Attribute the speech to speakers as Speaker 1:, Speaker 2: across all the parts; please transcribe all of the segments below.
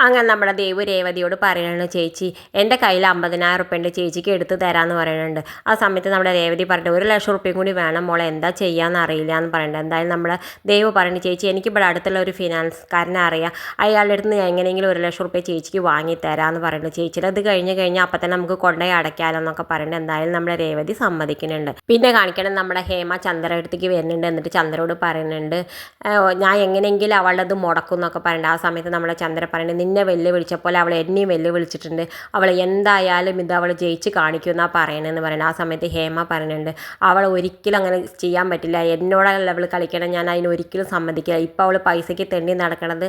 Speaker 1: അങ്ങനെ നമ്മുടെ ദേവു രേവതിയോട് പറയുന്നുണ്ട്, ചേച്ചി എൻ്റെ കയ്യിൽ 50,000 ഉറുപ്പ്യ ഉണ്ട്, ചേച്ചിക്ക് എടുത്ത് തരാമെന്ന് പറയുന്നുണ്ട്. ആ സമയത്ത് നമ്മുടെ രേവതി പറഞ്ഞിട്ട് 1,00,000 ഉറുപ്പ്യയും കൂടി വേണം മോളെ, എന്താ ചെയ്യാമെന്ന് അറിയില്ല എന്ന് പറയുന്നുണ്ട്. എന്തായാലും നമ്മുടെ ദേവു പറയുന്നത്, ചേച്ചി എനിക്ക് ഇവിടെ അടുത്തുള്ള ഒരു ഫിനാൻസ്കാരനെ അറിയാം, അയാളുടെ അടുത്ത് നിന്ന് എങ്ങനെയെങ്കിലും 1,00,000 ഉറുപ്പ്യ ചേച്ചിക്ക് വാങ്ങിത്തരാമെന്ന് പറയുന്നത്. ചേച്ചിയുടെ അത് കഴിഞ്ഞാൽ അപ്പം തന്നെ നമുക്ക് കൊണ്ടുപോയി അടയ്ക്കാമല്ലോ എന്നൊക്കെ പറയുന്നത്. എന്തായാലും നമ്മുടെ രേവതി സമ്മതിക്കുന്നുണ്ട്. പിന്നെ കാണിക്കണം നമ്മുടെ ഹേമ ചന്ദ്ര അടുത്തേക്ക് വരുന്നുണ്ട്. എന്നിട്ട് ചന്ദ്രയോട് പറയുന്നുണ്ട്, ഞാൻ എങ്ങനെയെങ്കിലും അവളുടെ അത് മുടക്കും എന്നൊക്കെ പറയുന്നുണ്ട്. ആ സമയത്ത് നമ്മുടെ ചന്ദ്ര പറയുന്നത്, നിന്നെ വെല്ലുവിളിച്ചപ്പോൾ അവൾ എന്നെയും വെല്ലുവിളിച്ചിട്ടുണ്ട്, അവൾ എന്തായാലും ഇത് അവൾ ജയിച്ച് കാണിക്കുമെന്നാണ് പറയണമെന്ന് പറയുന്നത്. ആ സമയത്ത് ഹേമ പറയുന്നുണ്ട്, അവൾ ഒരിക്കലും അങ്ങനെ ചെയ്യാൻ പറ്റില്ല, എന്നോടുള്ള അവൾ കളിക്കണം, ഞാൻ അതിന് ഒരിക്കലും സമ്മതിക്കില്ല, ഇപ്പോൾ അവൾ പൈസയ്ക്ക് തെണ്ടി നടക്കണത്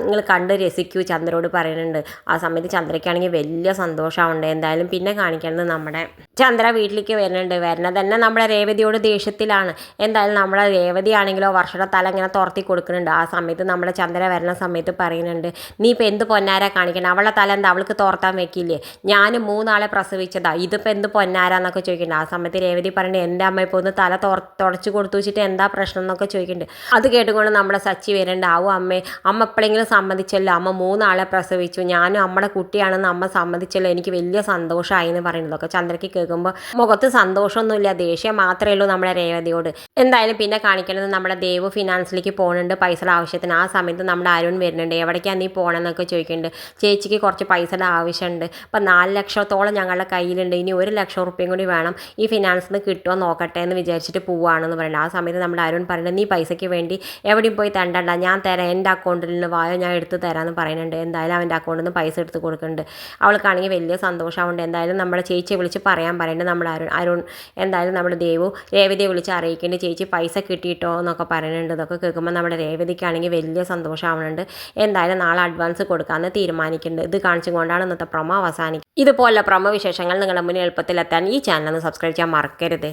Speaker 1: നിങ്ങൾ കണ്ട് രസിക്കൂ ചന്ദ്രയോട് പറയുന്നുണ്ട്. ആ സമയത്ത് ചന്ദ്രയ്ക്കാണെങ്കിൽ വലിയ സന്തോഷമുണ്ട്. എന്തായാലും പിന്നെ കാണിക്കുന്നത് നമ്മുടെ ചന്ദ്ര വീട്ടിലേക്ക് വരുന്നുണ്ട്. വരുന്നത് തന്നെ നമ്മുടെ രേവതിയോട് ദേഷ്യത്തിലാണ്. എന്തായാലും നമ്മുടെ രേവതി ആണെങ്കിലോ വർഷയുടെ തല ഇങ്ങനെ തുറത്തി കൊടുക്കുന്നുണ്ട്. ആ സമയത്ത് നമ്മുടെ ചന്ദ്ര വരുന്ന സമയത്ത് പറയുന്നുണ്ട്, നീ ഇപ്പം എന്ത് പൊന്നാര കാണിക്കണം, അവളുടെ തല എന്താ അവൾക്ക് തോർത്താൻ വെക്കില്ലേ, ഞാൻ 3 ആളെ പ്രസവിച്ചതാ, ഇതിപ്പോൾ എന്ത് പൊന്നാരാന്നൊക്കെ ചോദിക്കുന്നുണ്ട്. ആ സമയത്ത് രേവതി പറയുന്നത്, എൻ്റെ അമ്മ ഇപ്പോൾ ഒന്ന് തല തുടച്ച് കൊടുത്തു വെച്ചിട്ട് എന്താ പ്രശ്നം എന്നൊക്കെ ചോദിക്കുന്നുണ്ട്. അത് കേട്ടുകൊണ്ട് നമ്മുടെ സച്ചി വരുന്നുണ്ട്. ആവും അമ്മ എപ്പോഴെങ്കിലും സമ്മതിച്ചല്ലോ, അമ്മ 3 ആളെ പ്രസവിച്ചു, ഞാനും അമ്മയുടെ കുട്ടിയാണെന്ന് അമ്മ സമ്മതിച്ചല്ലോ, എനിക്ക് വലിയ സന്തോഷമായി എന്ന് പറയുന്നതൊക്കെ ചന്ദ്രയ്ക്ക് കേൾക്കുമ്പോൾ മുഖത്ത് സന്തോഷമൊന്നുമില്ല, ദേഷ്യം മാത്രമേ ഉള്ളൂ നമ്മുടെ രേവതിയോട്. എന്തായാലും പിന്നെ കാണിക്കുന്നത് നമ്മുടെ ദേവു ഫിനാൻസിലേക്ക് പോകുന്നുണ്ട് പൈസയുടെ ആവശ്യത്തിന്. ആ സമയത്ത് നമ്മുടെ അരുൺ വരുന്നുണ്ട്. എവിടേക്കാണ് നീ പോകണമെന്നൊക്കെ ചോദിക്കുന്നുണ്ട്. ചേച്ചിക്ക് കുറച്ച് പൈസയുടെ ആവശ്യമുണ്ട്, അപ്പം 4 ലക്ഷത്തോളം ഞങ്ങളുടെ കയ്യിലുണ്ട്, ഇനി 1,00,000 ഉറുപ്പ്യയും കൂടി വേണം, ഈ ഫിനാൻസിൽ നിന്ന് കിട്ടുമോ നോക്കട്ടെ എന്ന് വിചാരിച്ചിട്ട് പോവുകയാണെന്ന് പറയുന്നത്. ആ സമയത്ത് നമ്മുടെ അരുൺ പറയുന്നത്, നീ പൈസയ്ക്ക് വേണ്ടി എവിടെയും പോയി തണ്ടണ്ട, ഞാൻ തരാം, എൻ്റെ അക്കൗണ്ടിൽ നിന്ന് വായോ, ഞാൻ എടുത്ത് തരാമെന്ന് പറയുന്നുണ്ട്. എന്തായാലും അവൻ്റെ അക്കൗണ്ടിൽ നിന്ന് പൈസ എടുത്ത് കൊടുക്കുന്നുണ്ട്. അവൾക്കാണെങ്കിൽ വലിയ സന്തോഷമുണ്ട്. എന്തായാലും നമ്മുടെ ചേച്ചിയെ വിളിച്ച് പറയാൻ പറയുന്നുണ്ട് നമ്മുടെ അരുൺ. എന്തായാലും നമ്മുടെ ദേവു രേവതിയെ വിളിച്ച് അറിയിക്കേണ്ടത്, ചേച്ചി പൈസ കിട്ടിയിട്ടോ എന്നൊക്കെ പറയുന്നുണ്ട്. ഇതൊക്കെ കേൾക്കുമ്പോൾ നമ്മുടെ രേവതിക്കാണെങ്കിൽ വലിയ സന്തോഷമാവുന്നുണ്ട്. എന്തായാലും നാളെ അഡ്വാൻസ് കൊടുക്കാമെന്ന് തീരുമാനിക്കുന്നുണ്ട്. ഇത് കാണിച്ചുകൊണ്ടാണ് ഇന്നത്തെ പ്രൊമോ അവസാനിക്കുന്നത്. ഇതുപോലെ പ്രൊമോ വിശേഷങ്ങൾ നിങ്ങളുടെ മുന്നിൽ എളുപ്പത്തിലെത്താൻ ഈ ചാനൽ ഒന്ന് സബ്സ്ക്രൈബ് ചെയ്യാൻ മറക്കരുത്.